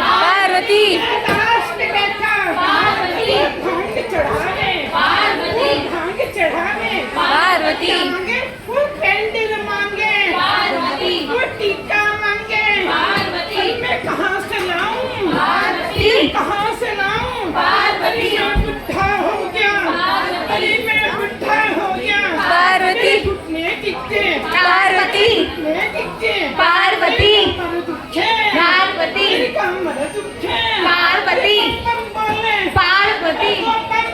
Parvati Parvati Parvati candle मांगे पार्वती, टीका मांगे पार्वती, मैं कहाँ से लाऊं पार्वती, कहाँ से लाऊं पार्वती, मैं बुढ़ा हो गया पार्वती, मैं बुढ़ा हो गया पार्वती, घुटने टिकते पार्वती, घुटने टिकते पार्वती, पार्वती, कमर दुखे पार्वती, बोले पार्वती,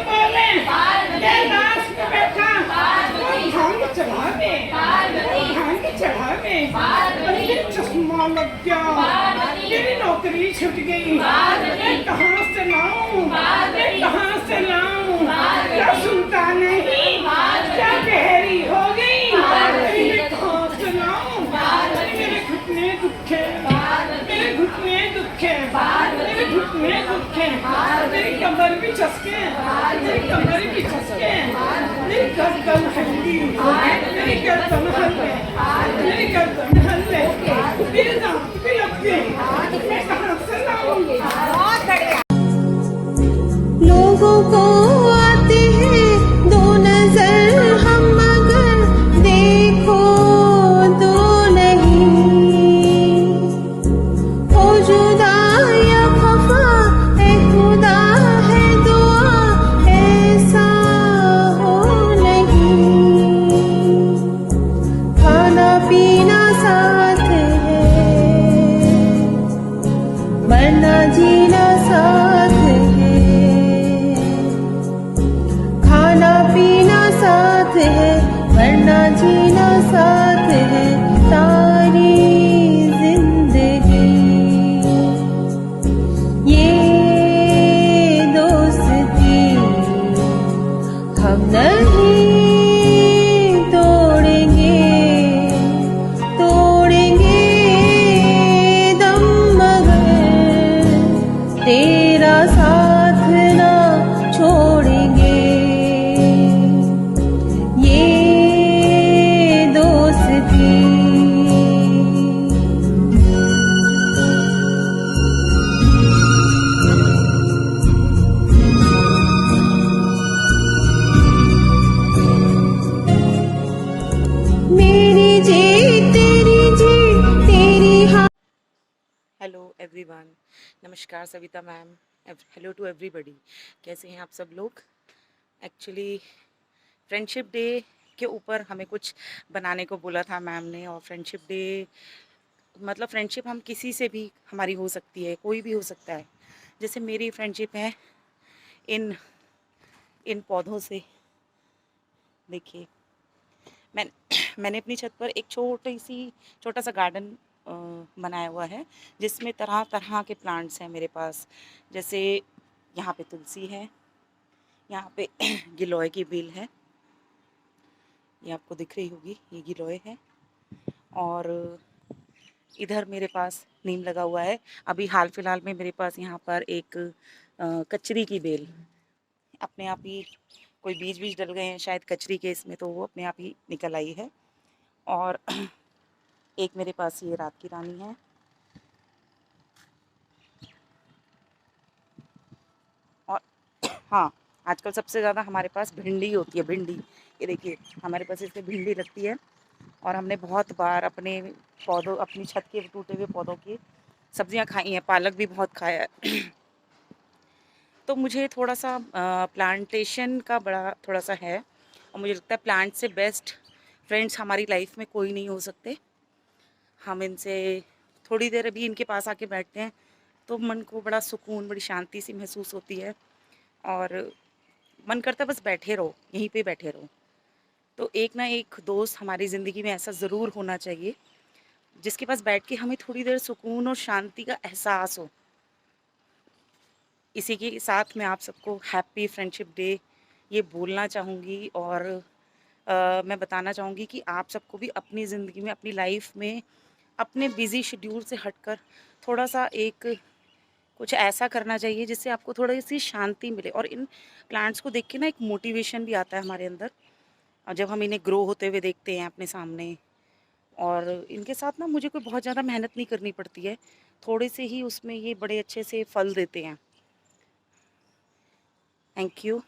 बोले पार्वती, लाश पे बैठा पार्वती, भांग चढ़ावे पार्वती, भांग चढ़ावे पार्वती, चश्मा लग गया मेरी नौकरी छूट गई पार्वती, कहाँ से लाऊं पार्वती, कहाँ से लाऊं क्या सुनता नहीं क्या गहरी हो गई पार्वती, कहाँ से लाऊं पार्वती, मेरे घुटने दुखे मेरे घुटने दुखे मेरे पेट में दुखे, मेरी कमर भी चसके, मेरी कमर भी चसके, मेरी गर्दन हल्ली, मेरी गर्दन हल्ले, मेरी गर्दन हल्ले, मेरे दांत भी लपके, मैं कहाँ से लाऊंगी? लोगों को आते हैं दो नजर, हम मगर देखो तो नहीं। हो जुदा या खफा है खुदा है दुआ, ऐसा हो नहीं। खाना पीना साथ है, मरना जीना साथ है। खाना पीना साथ है, मरना जीना साथ है, सारी जिंदगी। ये दोस्ती हम नहीं तोड़ेंगे, तोड़ेंगे दम मगर तेरा साथ ना छोड़ेंगे। ये दोस्ती मेरी जीत तेरी जीत तेरी हार। हेलो एवरीवन, नमस्कार Savita ma'am, hello to everybody. कैसे हैं आप सब लोग? एक्चुअली फ्रेंडशिप डे के ऊपर हमें कुछ बनाने को बोला था मैम ने। और फ्रेंडशिप डे मतलब फ्रेंडशिप हम किसी से भी हमारी हो सकती है, कोई भी हो सकता है। जैसे मेरी फ्रेंडशिप है इन इन पौधों से। देखिए, मैंने अपनी छत पर एक छोटा सा गार्डन बनाया हुआ है, जिसमें तरह तरह के प्लांट्स हैं मेरे पास। जैसे यहाँ पे तुलसी है, यहाँ पे गिलोय की बेल है, ये आपको दिख रही होगी, ये गिलोय है। और इधर मेरे पास नीम लगा हुआ है। अभी हाल फिलहाल में मेरे पास यहाँ पर एक कचरी की बेल अपने आप ही, कोई बीज डल गए हैं शायद कचरी के इसमें, तो वो अपने आप ही निकल आई है। और एक मेरे पास ये रात की रानी है। और हाँ, आजकल सबसे ज़्यादा हमारे पास भिंडी होती है, भिंडी। ये देखिए, हमारे पास इसमें भिंडी लगती है। और हमने बहुत बार अपने पौधों, अपनी छत के टूटे हुए पौधों की सब्जियां खाई हैं, पालक भी बहुत खाया है। तो मुझे थोड़ा सा प्लांटेशन का बड़ा थोड़ा सा है। और मुझे लगता है प्लांट से बेस्ट फ्रेंड्स हमारी लाइफ में कोई नहीं हो सकते। हम इनसे थोड़ी देर अभी इनके पास आके बैठते हैं तो मन को बड़ा सुकून, बड़ी शांति सी महसूस होती है। और मन करता है बस बैठे रहो, यहीं पे बैठे रहो। तो एक ना एक दोस्त हमारी ज़िंदगी में ऐसा ज़रूर होना चाहिए, जिसके पास बैठ के हमें थोड़ी देर सुकून और शांति का एहसास हो। इसी के साथ मैं आप सबको हैप्पी फ्रेंडशिप डे ये बोलना चाहूँगी। और मैं बताना चाहूँगी कि आप सबको भी अपनी ज़िंदगी में, अपनी लाइफ में, अपने बिज़ी शेड्यूल से हटकर थोड़ा सा एक कुछ ऐसा करना चाहिए जिससे आपको थोड़ी सी शांति मिले। और इन प्लांट्स को देख के ना एक मोटिवेशन भी आता है हमारे अंदर, और जब हम इन्हें ग्रो होते हुए देखते हैं अपने सामने। और इनके साथ ना मुझे कोई बहुत ज़्यादा मेहनत नहीं करनी पड़ती है, थोड़े से ही उसमें ये बड़े अच्छे से फल देते हैं। Thank you.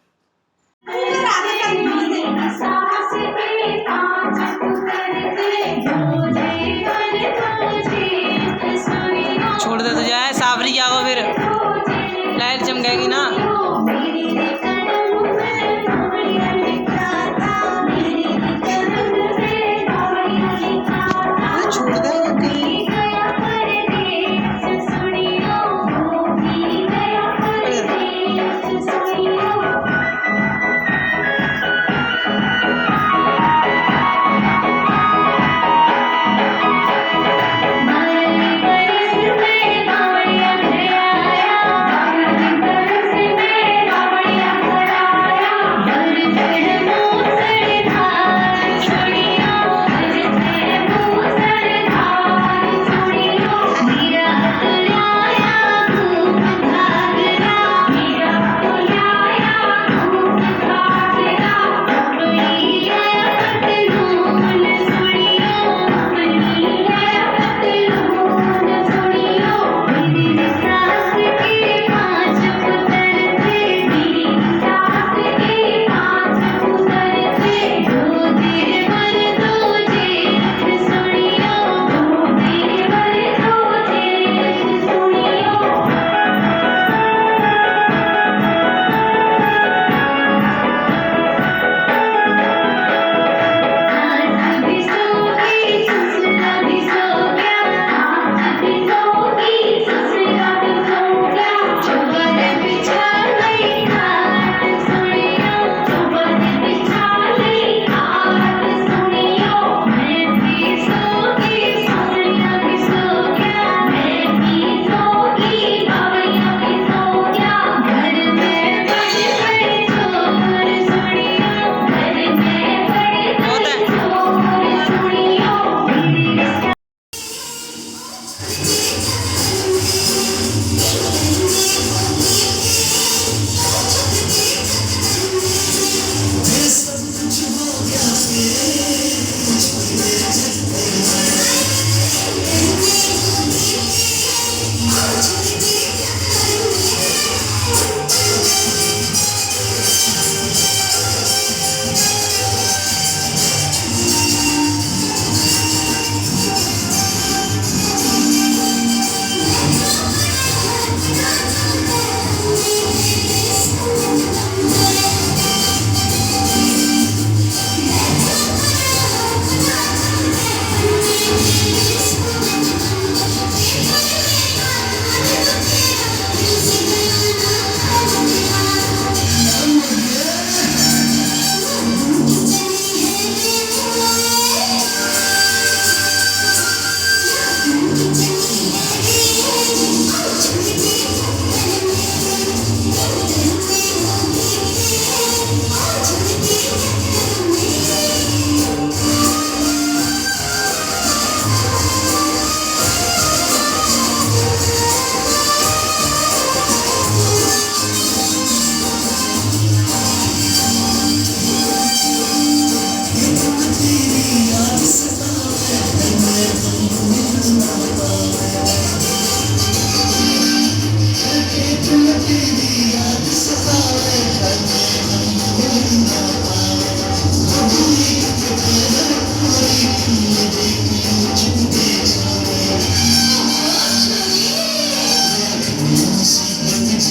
छोड़ दे तुझे, सावरी जाओ फिर लाइट चमकेगी ना। छोड़ दे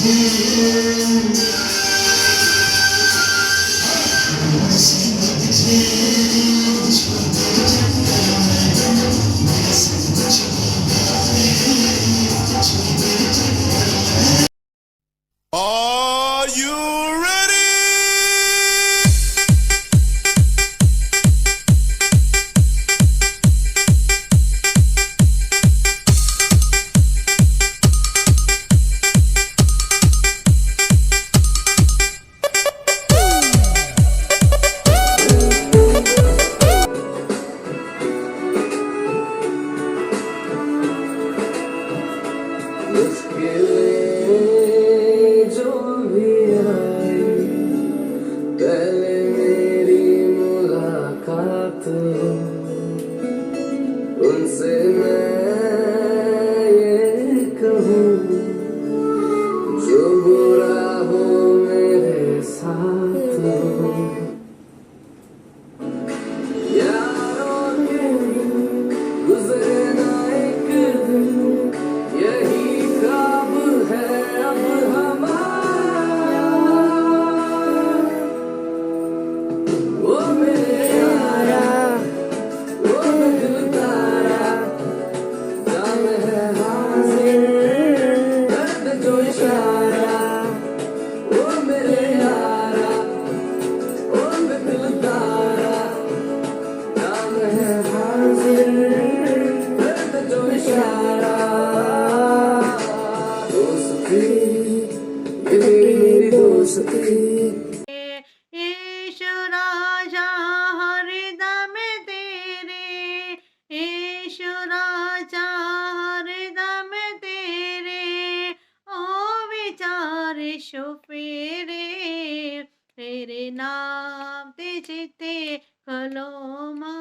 Are you ready? जो भी आई पहले मेरी मुलाकात उनसे मैं ये कहूँ जो बुरा हो मेरे साथ यारों के गुजरे ना एक दिन यही ख्वाब है अब हमारा वो मेरे यारा वो दिल तारा जाम है हाजिर दर्द जो इशारा वो मेरे यारा वो दिल तारा जाम है हाजिर दर्द जो इशारा दोस्ती ये मेरी दोस्ती ईश्वराजा हरदम तेरे ईश्वराजा हरदम तेरे ओ विचार शुफेरे तेरे नाम ते चिते खलोमा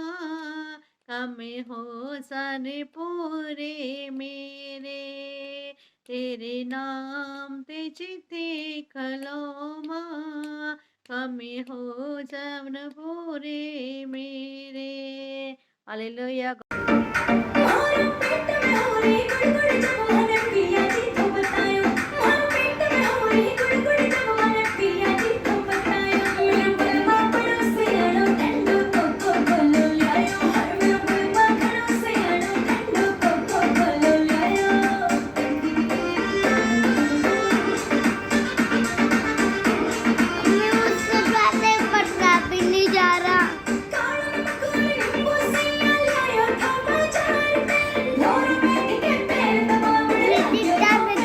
कम हो सन पूरे मेरे तेरे नाम ते चिते खलोमा कमी हो जवन पूरे मेरे हालेलुया उससे पहले पढ़ना भी नहीं जा रहा रिश्ता में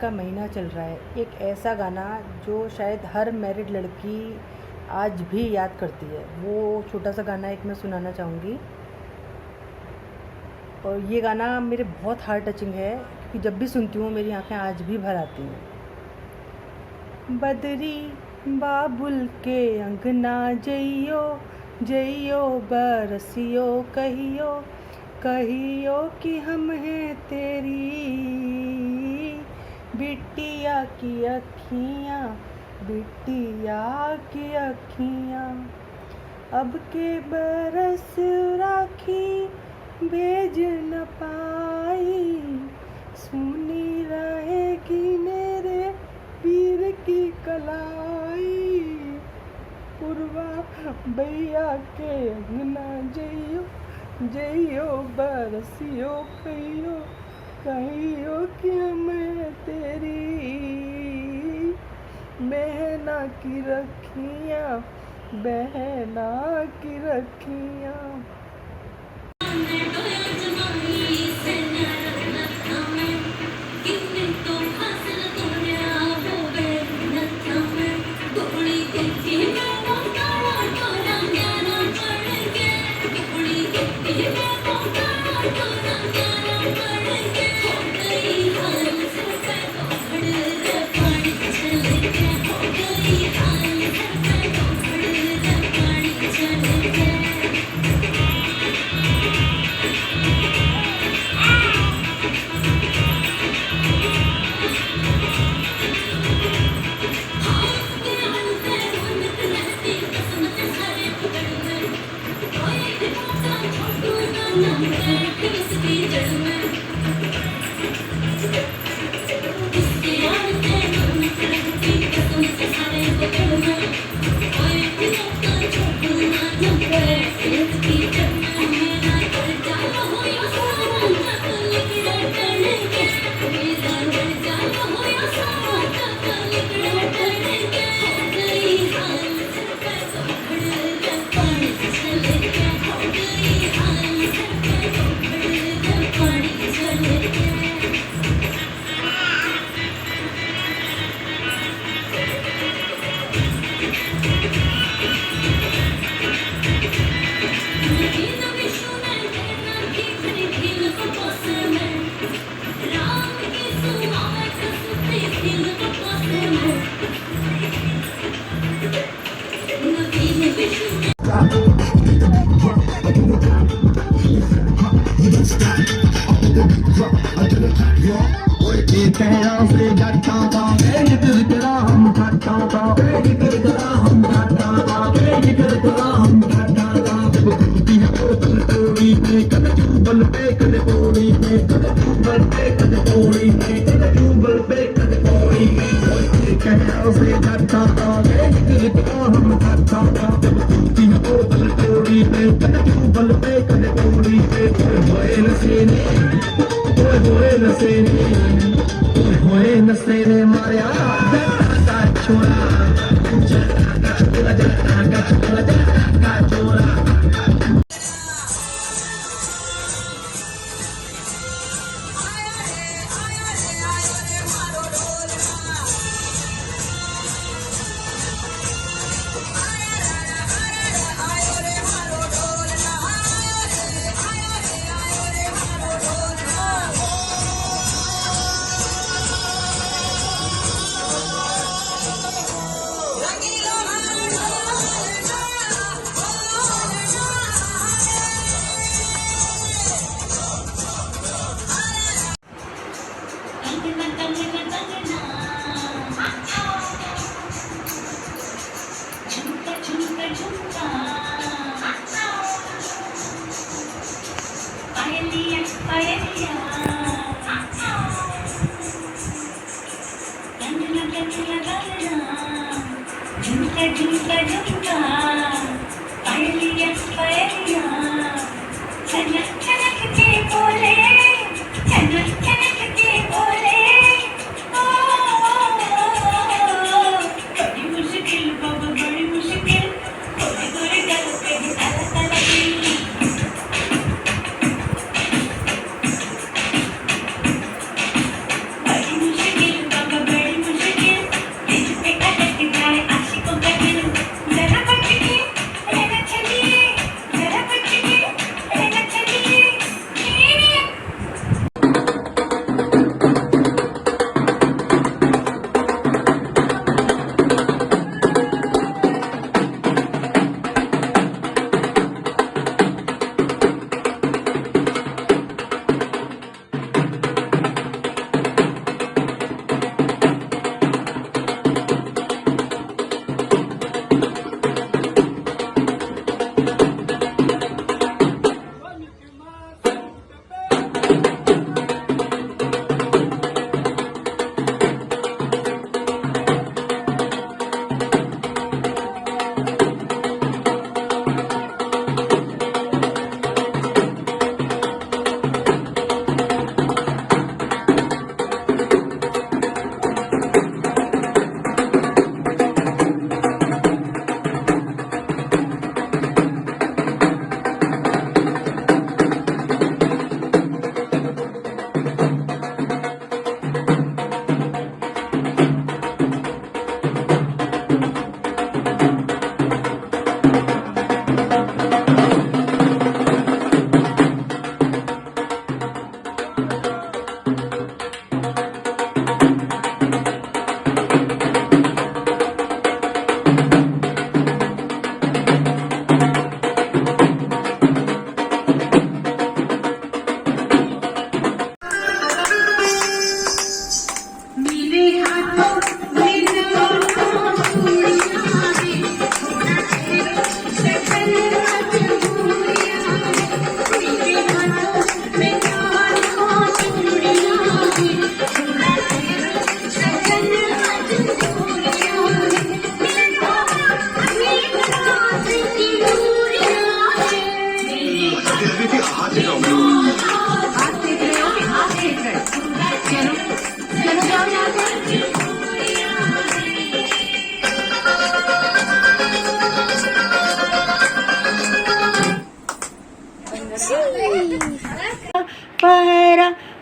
का महीना चल रहा है, एक ऐसा गाना जो शायद हर मैरिड लड़की आज भी याद करती है। वो छोटा सा गाना एक मैं सुनाना चाहूँगी। और ये गाना मेरे बहुत हार्ट टचिंग है, क्योंकि जब भी सुनती हूँ मेरी आंखें आज भी भर आती हैं। बदरी बाबुल के अंगना जइयो जइयो बरसियो कहियो कहियो कि हम हैं तेरी बिटिया की अखियाँ बिटिया की अखियाँ। अब के बरस राखी भेज न पाई, सुनी रहेगी मेरे पीर की कलाई। पुरवा भैया के अंगना जइयो जइयो बरसियो कहियो कहियो कि मैं तेरी बहना की रखियाँ बहना की रखियाँ।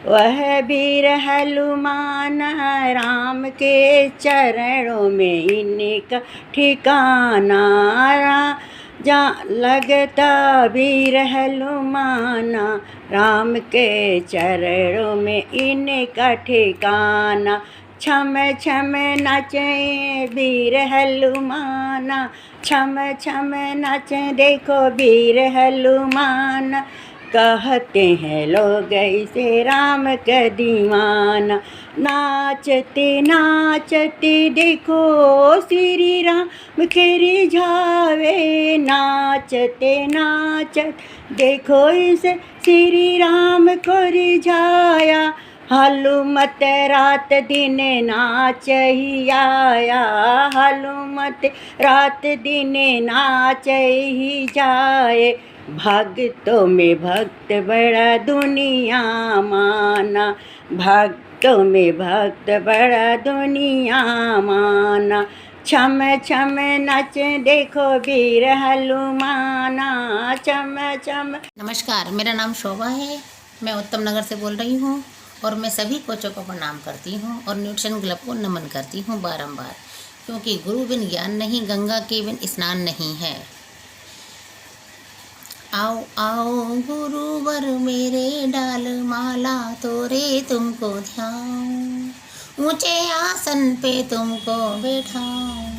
वह वीर हनुमान राम के चरणों में इनका ठिकाना। जहाँ लगता वीर हनुमान राम के चरणों में इनका ठिकाना। छम छम नाचे वीर हनुमान, छम छम नाचे देखो वीर हनुमान। कहते हैं लोग इसे राम का दीवाना। नाचते नाचते देखो श्री राम के रिझावे। नाचते नाचते देखो इसे श्री राम को रिझाया। हनुमत रात दिन नाच ही आया। हनुमत रात दिन नाच ही जाए। भक्तों में भक्त बड़ा दुनिया माना। भक्तों में भक्त बड़ा दुनिया माना। छम छम नच देखो वीर हनुमाना। छम छम। नमस्कार, मेरा नाम शोभा है। मैं उत्तम नगर से बोल रही हूँ और मैं सभी कोचों को प्रणाम करती हूँ और न्यूट्रिशन क्लब को नमन करती हूँ बारंबार, क्योंकि गुरु बिन ज्ञान नहीं, गंगा के बिन स्नान नहीं है। आओ आओ गुरुवर मेरे डाल माला तोरे तुमको ध्याऊं। ऊंचे आसन पे तुमको बैठाऊं।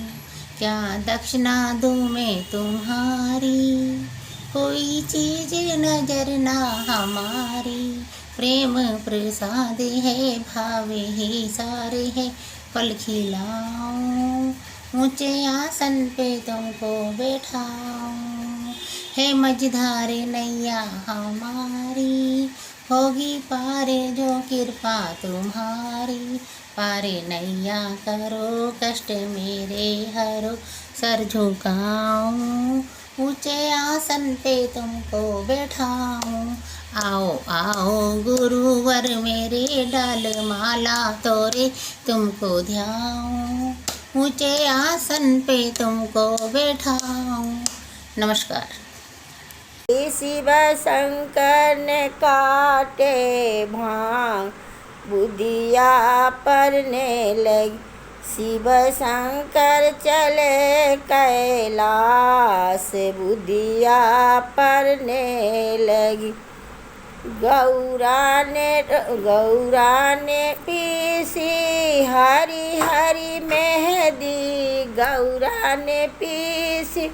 क्या दक्षिणा दूं मैं तुम्हारी, कोई चीज नजर ना हमारी। प्रेम प्रसाद है भावे ही सारे है, पल खिलाऊं। ऊंचे आसन पे तुमको बैठाऊं। है मझधारे नैया हमारी, होगी पारे जो कृपा तुम्हारी। पारे नैया करो कष्ट मेरे हरो, सर झुकाऊं। ऊंचे आसन पे तुमको बैठाऊं। आओ आओ गुरुवर मेरे डाल माला तोरे तुमको ध्याऊं। ऊंचे आसन पे तुमको बैठाऊं। नमस्कार। शिव शंकर ने काटे भांग, बुधिया परने लगी। शिव शंकर चले कैलाश, बुधिया परने लगी। गौरा ने पीसी हरी हरी मेहंदी। गौरा ने पीसी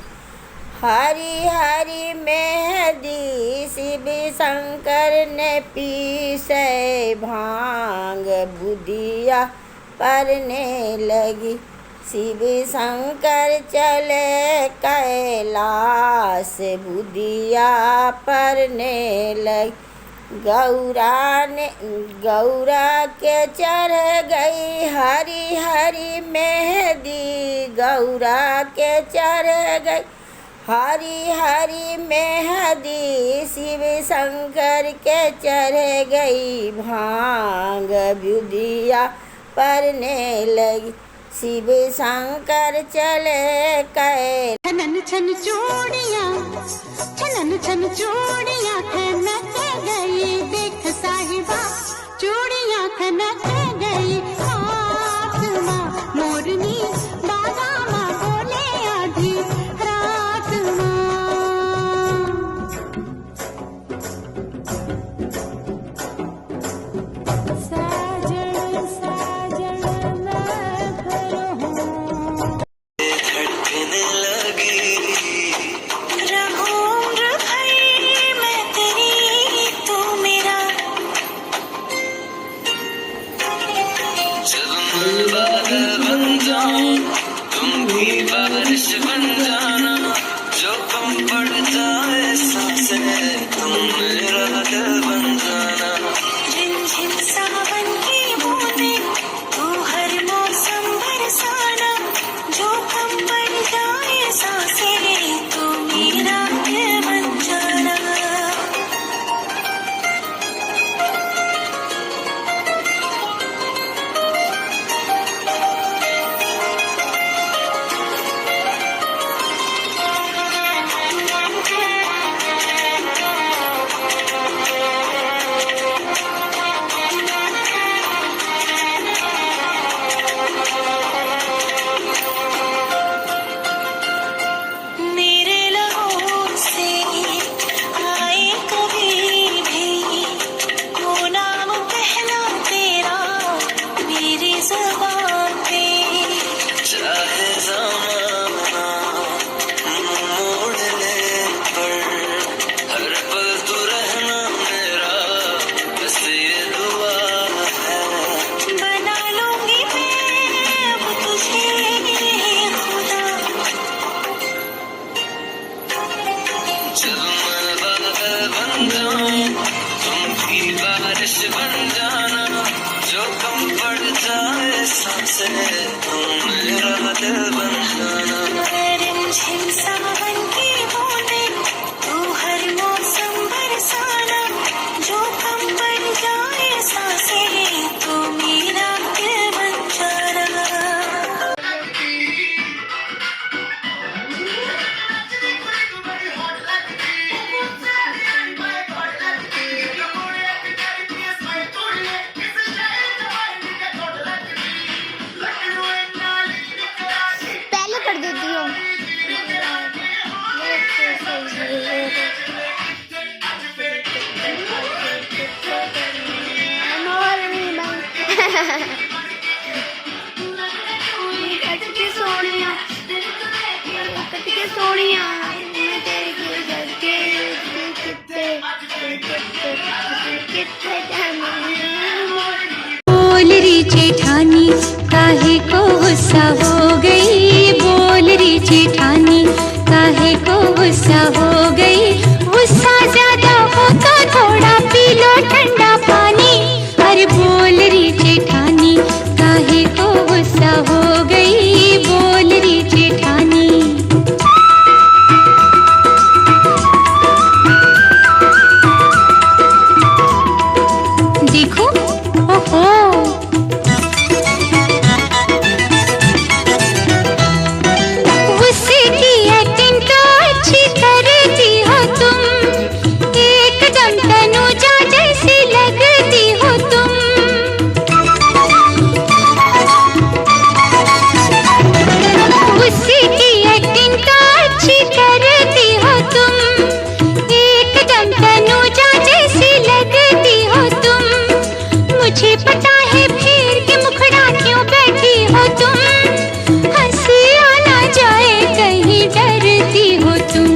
हरी हरी मेहंदी। शिव शंकर ने पीसे भांग, बुधिया परने लगी। शिव शंकर चले कैलाश, बुधिया परने लगी। गौरा के चढ़ गई हरी हरी मेहंदी। गौरा के चढ़ गई हरी हरी मेहंदी। शिव शंकर के चढ़ गई भांग, बुधिया परने लगी। शिव शंकर चले कै। छनन छन चूड़ियाँ, छनन छन चूड़ियाँ खनक गई। देख साहिबा चूड़ियाँ खनक गई। हाथ माँ मोरनी बाबा माँ बोले आधी रात माँ। साजन साजन मैं घर हूँ। धड़कने लगी रहूंगी भाई मैं तेरी, तू मेरा। जब मैं बादल बन जाऊं, तुम भी बारिश बन जाना। जो कम पड़ जाए सांसें, तुम मेरा दिल बन जाना। रिमझिम सावन की बूंदें, तू हर मौसम बरसाना। जो कम पड़ जाए सांसें, तू मेरा दिल बन जाना। बोल री जेठानी काहे को गुस्सा हो गई, बोल री जेठानी काहे को गुस्सा हो गई। गुस्सा ज्यादा हो तो थोड़ा पी लो ठंडा पानी। अरे बोल री जेठानी काहे को गुस्सा हो गई, बोल री जेठानी। देखो ओहो गुस्से की एक्टिंग तो अच्छी करती हो तुम, एकदम तनुजा जैसी लगती हो तुम। गुस्से की एक्टिंग तो अच्छी करती हो तुम, एकदम तनुजा जैसी लगती हो तुम। मुझे पता है फिर के मुखड़ा क्यों बैठी हो तुम, हंसी आना जाए कहीं डरती हो तुम।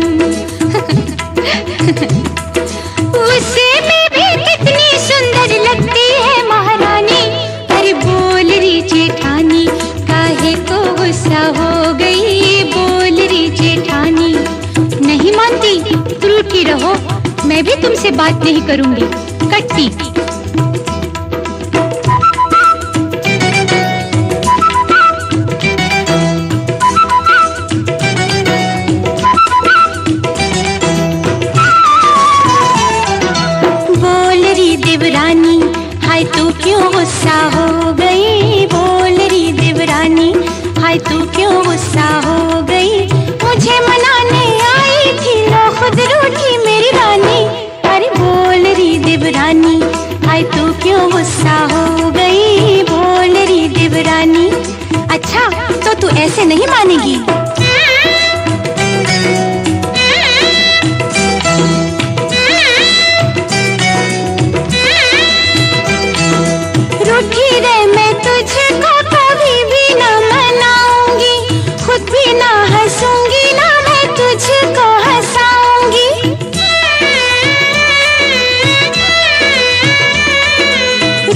उससे में भी कितनी सुंदर लगती है महारानी। अरे बोल री जेठानी काहे को गुस्सा हो गई, बोल री जेठानी। नहीं मानती तो रूठी रहो, मैं भी तुमसे बात नहीं करूंगी, कट्टी। देवरानी हाय तू क्यों गुस्सा हो गई, बोल री देवरानी हाय तू क्यों गुस्सा हो गई। मुझे मनाने आई थी लो खुद रूठी मेरी रानी। अरे बोल री देवरानी हाय तू क्यों गुस्सा हो गई, बोल री देवरानी। अच्छा तो तू ऐसे नहीं मानेगी। रूठी रे मैं तुझको कभी भी न मनाऊंगी, खुद भी ना हंसूंगी ना मैं तुझको हंसाऊंगी।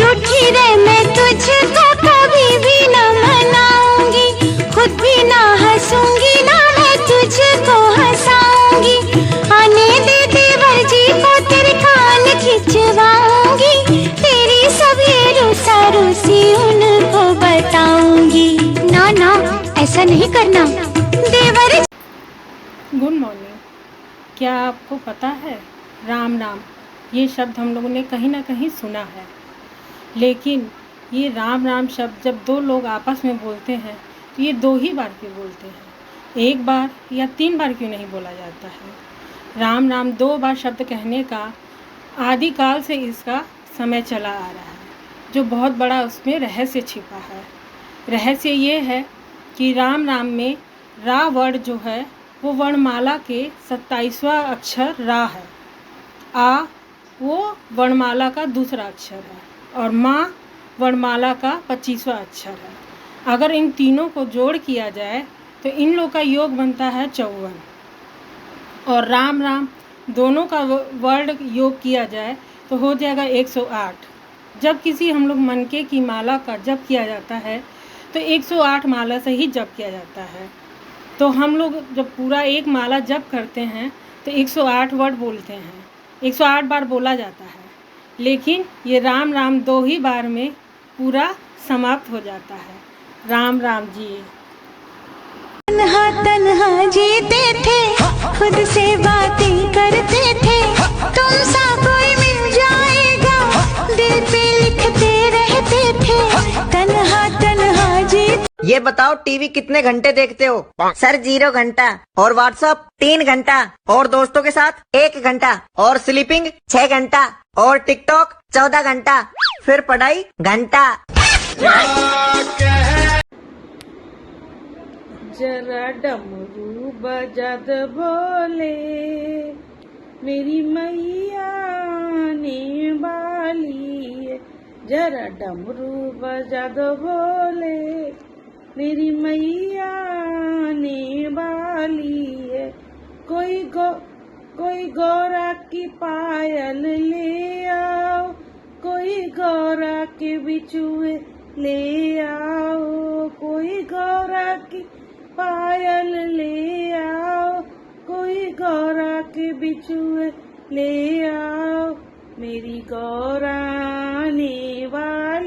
रूठी रे मैं तुझको कभी भी न मनाऊंगी, खुद भी ना हंसूंगी ना मैं तुझको हंसाऊंगी। आने दे देवर जी को तेरे कान खिंचवाऊंगी, तेरी सब ये रूसी उनको बताऊंगी। ना ना ऐसा नहीं करना देवर। Good morning. क्या आपको पता है राम नाम ये शब्द हम लोगों ने कहीं ना कहीं सुना है, लेकिन ये राम राम शब्द जब दो लोग आपस में बोलते हैं तो ये दो ही बार क्यों बोलते हैं, एक बार या 3 बार क्यों नहीं बोला जाता है। राम नाम 2 बार शब्द कहने का आदिकाल से इसका समय चला आ रहा है, जो बहुत बड़ा उसमें रहस्य छिपा है। रहस्य ये है कि राम नाम में रा वर्ड जो है वो वर्णमाला के 27वां अक्षर रा है, आ वो वर्णमाला का दूसरा अक्षर है और माँ वर्णमाला का 25वां अक्षर है। अगर इन तीनों को जोड़ किया जाए तो इन लोग का योग बनता है 54 और राम राम दोनों का वर्ड योग किया जाए तो हो जाएगा 108। जब किसी हम लोग मनके की माला का जप किया जाता है तो 108 माला से ही जप किया जाता है। तो हम लोग जब पूरा एक माला जप करते हैं तो 108 वर्ड बोलते हैं, 108 बार बोला जाता है, लेकिन ये राम राम 2 ही बार में पूरा समाप्त हो जाता है। राम राम जी। तन्हा तन्हा जीते थे, खुद से बातें करते थे, तुम सा कोई मिल जाएगा दिल पे लिखते रहते थे। तन्हा तन्हा जीते। ये बताओ टीवी कितने घंटे देखते हो? सर 0 घंटा, और व्हाट्सएप 3 घंटा, और दोस्तों के साथ 1 घंटा, और स्लीपिंग 6 घंटा, और टिकटॉक 14 घंटा, फिर पढ़ाई घंटा। जरा डमरू बजद बोले मेरी मैया ने बाली, जरा डमरू बजा दो भोले, मेरी मैया आने वाली है। कोई गौरा की पायल ले आओ, कोई गौरा के बिछुए ले आओ, कोई गौरा की पायल ले आओ, कोई गौरा के बिछुए ले आओ, मेरी गौरा आने वाली